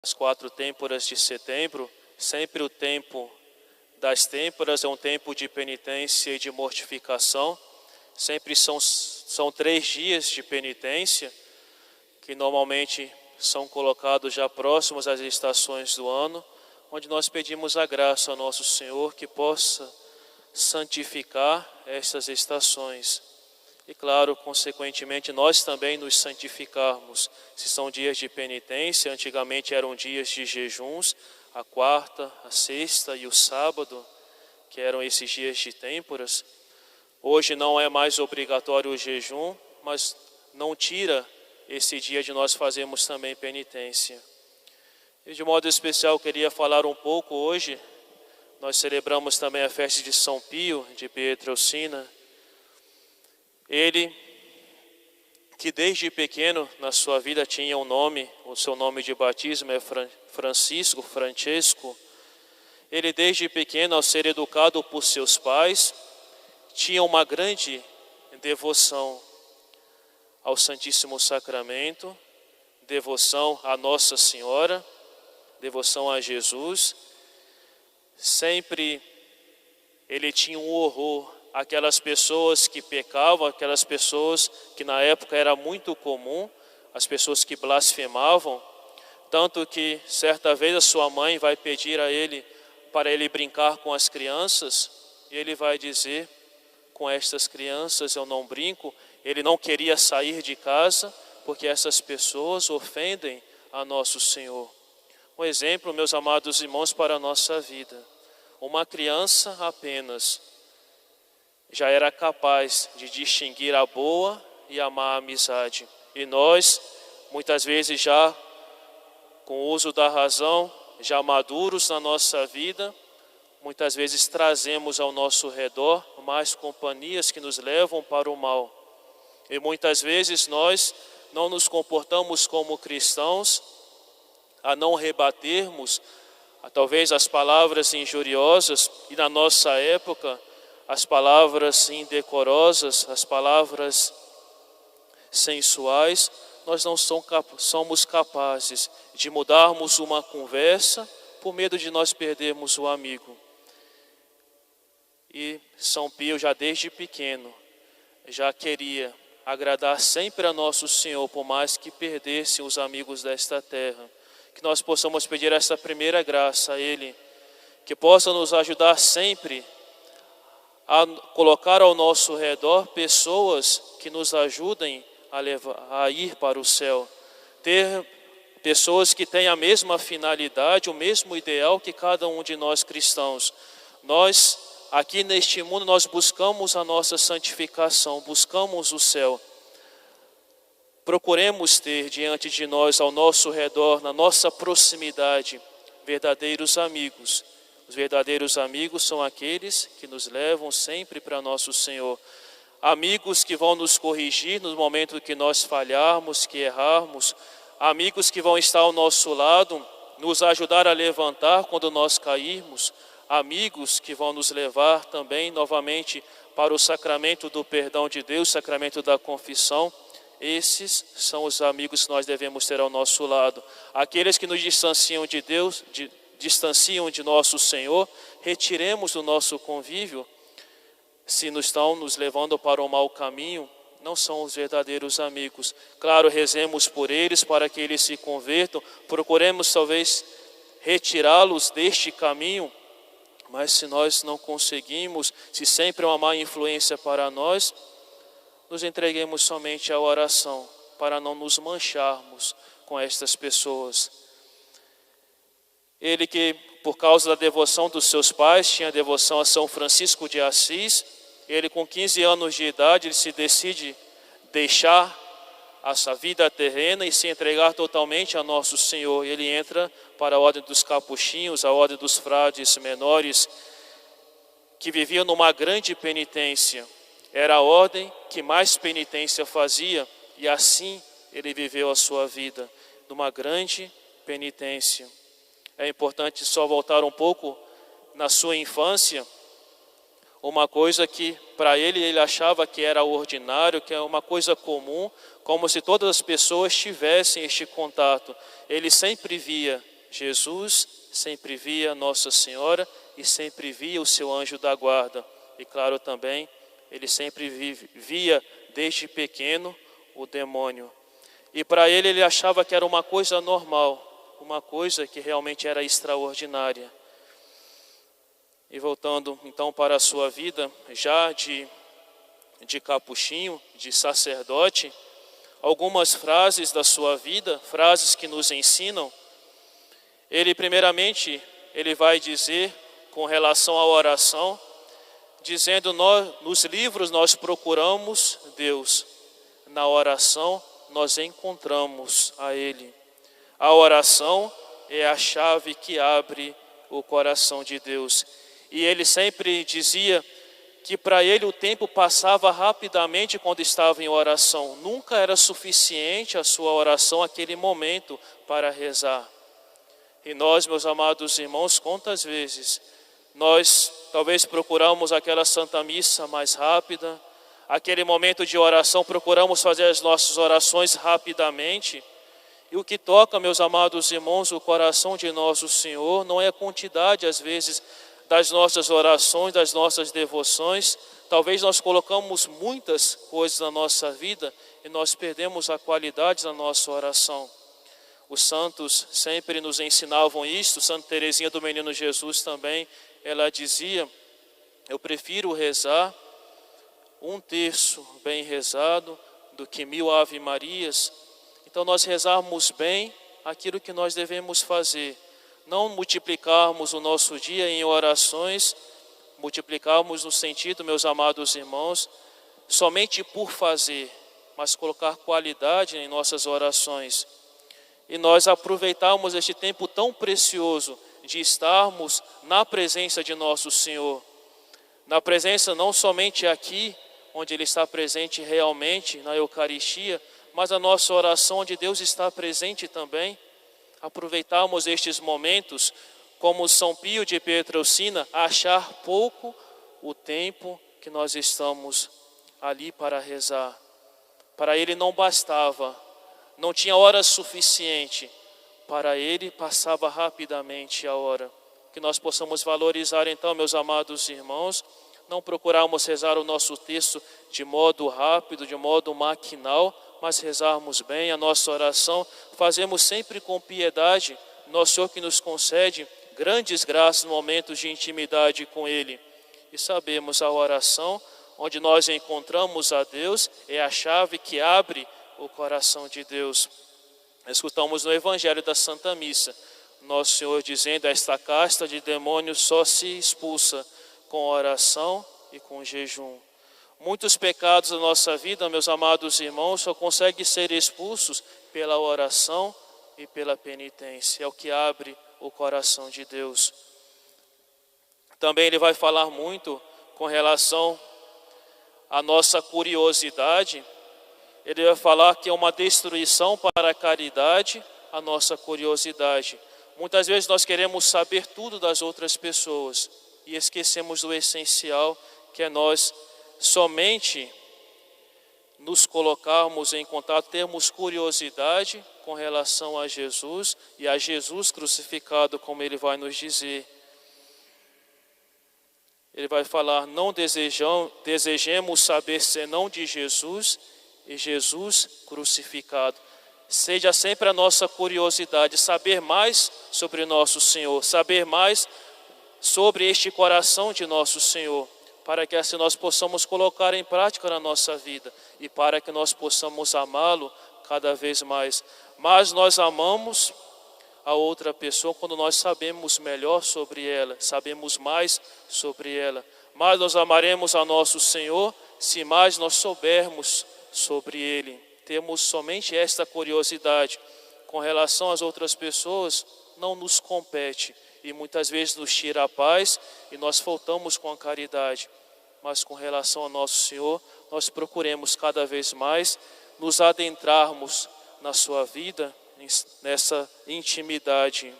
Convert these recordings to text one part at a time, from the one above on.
As 4 têmporas de setembro, sempre o tempo das têmporas é um tempo de penitência e de mortificação. Sempre são 3 dias de penitência, que normalmente são colocados já próximos às estações do ano, onde nós pedimos a graça ao nosso Senhor que possa santificar estas estações. E claro, consequentemente, nós também nos santificarmos. Se são dias de penitência, antigamente eram dias de jejuns, a quarta, a sexta e o sábado, que eram esses dias de têmporas. Hoje não é mais obrigatório o jejum, mas não tira esse dia de nós fazermos também penitência. E de modo especial queria falar um pouco hoje, nós celebramos também a festa de São Pio, de Pietrelcina. Ele, que desde pequeno na sua vida tinha um nome, o seu nome de batismo é Francesco. Ele desde pequeno, ao ser educado por seus pais, tinha uma grande devoção ao Santíssimo Sacramento, devoção a Nossa Senhora, devoção a Jesus. Sempre ele tinha um horror aquelas pessoas que pecavam, aquelas pessoas que na época era muito comum, as pessoas que blasfemavam, tanto que certa vez a sua mãe vai pedir a ele para ele brincar com as crianças, e ele vai dizer: com estas crianças eu não brinco. Ele não queria sair de casa, porque essas pessoas ofendem a nosso Senhor. Um exemplo, meus amados irmãos, para a nossa vida. Uma criança apenas já era capaz de distinguir a boa e a má amizade. E nós, muitas vezes já com o uso da razão, já maduros na nossa vida, muitas vezes trazemos ao nosso redor mais companhias que nos levam para o mal. E muitas vezes nós não nos comportamos como cristãos, a não rebatermos talvez as palavras injuriosas, e na nossa época as palavras indecorosas, as palavras sensuais. Nós não somos capazes de mudarmos uma conversa por medo de nós perdermos o amigo. E São Pio já desde pequeno já queria agradar sempre a nosso Senhor, por mais que perdesse os amigos desta terra. Que nós possamos pedir essa primeira graça a Ele, que possa nos ajudar sempre a colocar ao nosso redor pessoas que nos ajudem a ir para o céu. Ter pessoas que têm a mesma finalidade, o mesmo ideal que cada um de nós cristãos. Nós, aqui neste mundo, nós buscamos a nossa santificação, buscamos o céu. Procuremos ter diante de nós, ao nosso redor, na nossa proximidade, verdadeiros amigos. Os verdadeiros amigos são aqueles que nos levam sempre para nosso Senhor. Amigos que vão nos corrigir no momento que nós falharmos, que errarmos. Amigos que vão estar ao nosso lado, nos ajudar a levantar quando nós cairmos. Amigos que vão nos levar também novamente para o sacramento do perdão de Deus, sacramento da confissão. Esses são os amigos que nós devemos ter ao nosso lado. Aqueles que nos distanciam de Deus, distanciam de nosso Senhor, retiremos do nosso convívio. Se nos estão nos levando para o mau caminho, não são os verdadeiros amigos. Claro, rezemos por eles para que eles se convertam, procuremos talvez retirá-los deste caminho, mas se nós não conseguimos, se sempre é uma má influência para nós, nos entreguemos somente à oração, para não nos mancharmos com estas pessoas. Ele que, por causa da devoção dos seus pais, tinha devoção a São Francisco de Assis. Ele, com 15 anos de idade, ele se decide deixar a sua vida terrena e se entregar totalmente a nosso Senhor. Ele entra para a ordem dos capuchinhos, a ordem dos frades menores, que viviam numa grande penitência. Era a ordem que mais penitência fazia, e assim ele viveu a sua vida, numa grande penitência. É importante só voltar um pouco na sua infância, uma coisa que para ele achava que era ordinário, que é uma coisa comum, como se todas as pessoas tivessem este contato. Ele sempre via Jesus, sempre via Nossa Senhora e sempre via o seu anjo da guarda. E claro também, ele sempre via desde pequeno o demônio. E para ele achava que era uma coisa normal, uma coisa que realmente era extraordinária. E voltando então para a sua vida, já de capuchinho, de sacerdote, algumas frases da sua vida, frases que nos ensinam. Ele primeiramente, ele vai dizer com relação à oração, dizendo, nos livros nós procuramos Deus, na oração nós encontramos a Ele. A oração é a chave que abre o coração de Deus. E ele sempre dizia que para ele o tempo passava rapidamente quando estava em oração. Nunca era suficiente a sua oração, aquele momento para rezar. E nós, meus amados irmãos, quantas vezes nós talvez procuramos aquela Santa Missa mais rápida, aquele momento de oração, procuramos fazer as nossas orações rapidamente. E o que toca, meus amados irmãos, o coração de nosso Senhor, não é a quantidade, às vezes, das nossas orações, das nossas devoções. Talvez nós colocamos muitas coisas na nossa vida e nós perdemos a qualidade da nossa oração. Os santos sempre nos ensinavam isto. Santa Teresinha do Menino Jesus também, ela dizia, eu prefiro rezar 1/3 bem rezado do que 1000 Ave Marias. Então nós rezarmos bem aquilo que nós devemos fazer. Não multiplicarmos o nosso dia em orações, multiplicarmos no sentido, meus amados irmãos, somente por fazer, mas colocar qualidade em nossas orações. E nós aproveitarmos este tempo tão precioso de estarmos na presença de nosso Senhor. Na presença não somente aqui, onde Ele está presente realmente, na Eucaristia, mas a nossa oração onde Deus está presente também. Aproveitarmos estes momentos, como São Pio de Pietrelcina, a achar pouco o tempo que nós estamos ali para rezar. Para ele não bastava, não tinha hora suficiente. Para ele passava rapidamente a hora. Que nós possamos valorizar então, meus amados irmãos, não procurarmos rezar o nosso texto de modo rápido, de modo maquinal, mas rezarmos bem a nossa oração, fazemos sempre com piedade, nosso Senhor que nos concede grandes graças no momentos de intimidade com Ele. E sabemos a oração, onde nós encontramos a Deus, é a chave que abre o coração de Deus. Escutamos no Evangelho da Santa Missa, nosso Senhor dizendo, esta casta de demônios só se expulsa com oração e com jejum. Muitos pecados da nossa vida, meus amados irmãos, só conseguem ser expulsos pela oração e pela penitência. É o que abre o coração de Deus. Também ele vai falar muito com relação à nossa curiosidade. Ele vai falar que é uma destruição para a caridade, a nossa curiosidade. Muitas vezes nós queremos saber tudo das outras pessoas e esquecemos do essencial, que é nós somente nos colocarmos em contato, termos curiosidade com relação a Jesus e a Jesus crucificado, como ele vai nos dizer. Ele vai falar, não desejemos saber senão de Jesus e Jesus crucificado. Seja sempre a nossa curiosidade, saber mais sobre nosso Senhor, saber mais sobre este coração de nosso Senhor, para que assim nós possamos colocar em prática na nossa vida e para que nós possamos amá-lo cada vez mais. Mas nós amamos a outra pessoa quando nós sabemos melhor sobre ela, sabemos mais sobre ela. Mas nós amaremos a nosso Senhor se mais nós soubermos sobre Ele. Temos somente esta curiosidade. Com relação às outras pessoas, não nos compete e muitas vezes nos tira a paz e nós faltamos com a caridade. Mas com relação ao nosso Senhor, nós procuremos cada vez mais nos adentrarmos na sua vida, nessa intimidade.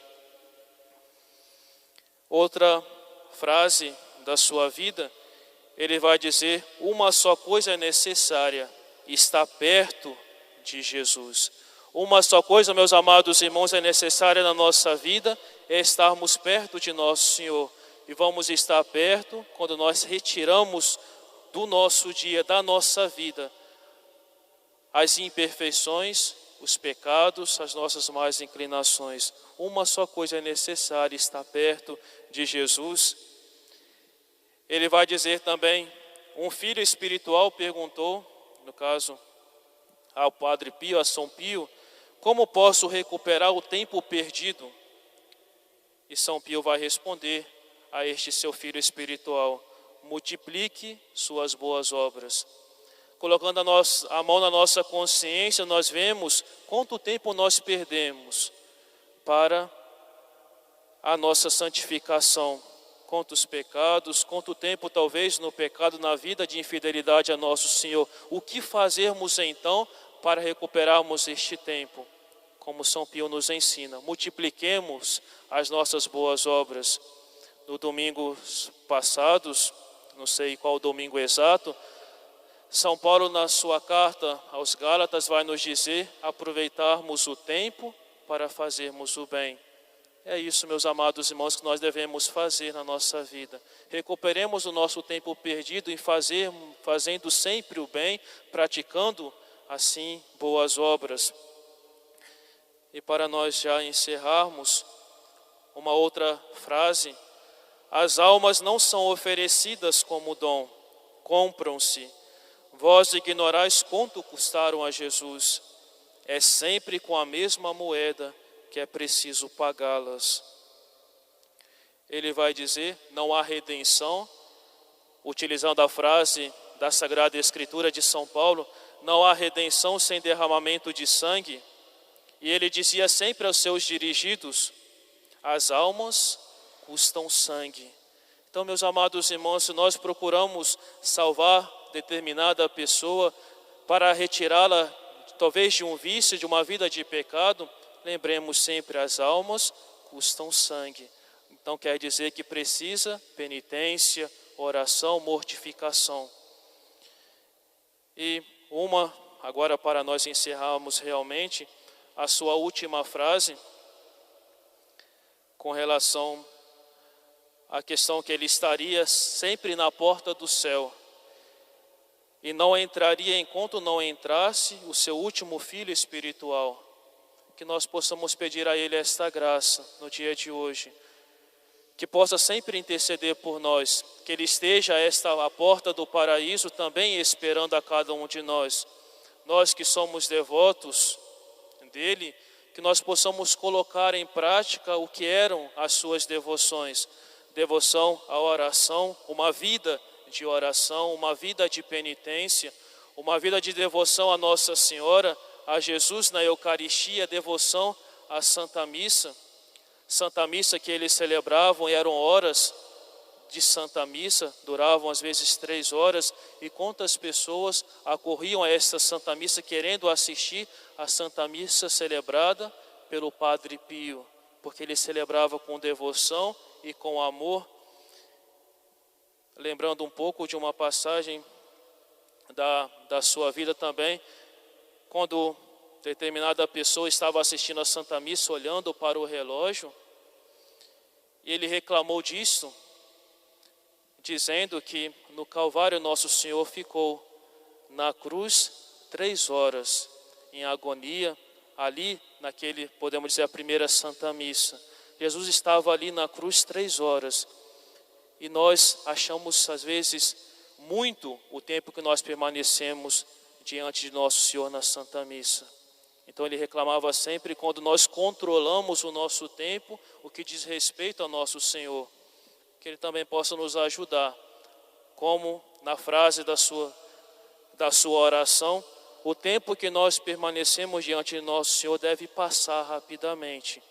Outra frase da sua vida, ele vai dizer, uma só coisa é necessária, estar perto de Jesus. Uma só coisa, meus amados irmãos, é necessária na nossa vida, é estarmos perto de nosso Senhor. E vamos estar perto quando nós retiramos do nosso dia, da nossa vida, as imperfeições, os pecados, as nossas más inclinações. Uma só coisa é necessária, estar perto de Jesus. Ele vai dizer também, um filho espiritual perguntou, no caso, ao Padre Pio, a São Pio, como posso recuperar o tempo perdido? E São Pio vai responder a este seu filho espiritual, multiplique suas boas obras. Colocando a mão na nossa consciência, nós vemos quanto tempo nós perdemos para a nossa santificação. Quantos pecados, quanto tempo talvez no pecado, na vida de infidelidade a nosso Senhor. O que fazermos então para recuperarmos este tempo? Como São Pio nos ensina, multipliquemos as nossas boas obras. No domingo passados, não sei qual domingo exato, São Paulo na sua carta aos Gálatas vai nos dizer aproveitarmos o tempo para fazermos o bem. É isso, meus amados irmãos, que nós devemos fazer na nossa vida. Recuperemos o nosso tempo perdido em fazendo sempre o bem, praticando assim boas obras. E para nós já encerrarmos, uma outra frase: as almas não são oferecidas como dom, compram-se. Vós ignorais quanto custaram a Jesus. É sempre com a mesma moeda que é preciso pagá-las. Ele vai dizer, não há redenção, utilizando a frase da Sagrada Escritura de São Paulo, não há redenção sem derramamento de sangue. E ele dizia sempre aos seus dirigidos, as almas custam sangue. Então, meus amados irmãos, se nós procuramos salvar determinada pessoa para retirá-la talvez de um vício, de uma vida de pecado, lembremos sempre, as almas custam sangue. Então quer dizer que precisa penitência, oração, mortificação. E agora para nós encerrarmos realmente, a sua última frase, com relação à questão que ele estaria sempre na porta do céu, e não entraria enquanto não entrasse o seu último filho espiritual. Que nós possamos pedir a Ele esta graça no dia de hoje, que possa sempre interceder por nós, que Ele esteja à porta do paraíso também esperando a cada um de nós. Nós que somos devotos dEle, que nós possamos colocar em prática o que eram as suas devoções. Devoção à oração, uma vida de oração, uma vida de penitência, uma vida de devoção a Nossa Senhora, a Jesus na Eucaristia, devoção à Santa Missa. Santa Missa que eles celebravam, e eram horas de Santa Missa, duravam às vezes 3 horas, e quantas pessoas acorriam a esta Santa Missa querendo assistir a Santa Missa celebrada pelo Padre Pio, porque ele celebrava com devoção e com amor. Lembrando um pouco de uma passagem da sua vida também, quando determinada pessoa estava assistindo a Santa Missa, olhando para o relógio, e ele reclamou disso, dizendo que no Calvário Nosso Senhor ficou na cruz 3 horas, em agonia, ali naquele, podemos dizer, a primeira Santa Missa. Jesus estava ali na cruz 3 horas, e nós achamos às vezes muito o tempo que nós permanecemos diante de Nosso Senhor na Santa Missa. Então ele reclamava sempre quando nós controlamos o nosso tempo, o que diz respeito ao Nosso Senhor, que Ele também possa nos ajudar, como na frase da sua oração, o tempo que nós permanecemos diante de Nosso Senhor deve passar rapidamente,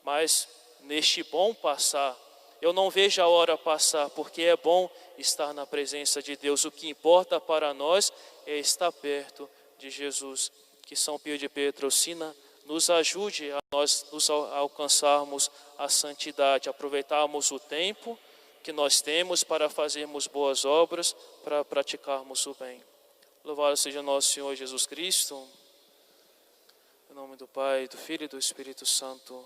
mas neste bom passar, eu não vejo a hora passar, porque é bom estar na presença de Deus. O que importa para nós é estar perto de Jesus. Que São Pio de Pietrelcina nos ajude a nós nos alcançarmos a santidade, aproveitarmos o tempo que nós temos para fazermos boas obras, para praticarmos o bem. Louvado seja nosso Senhor Jesus Cristo. Em nome do Pai, do Filho e do Espírito Santo.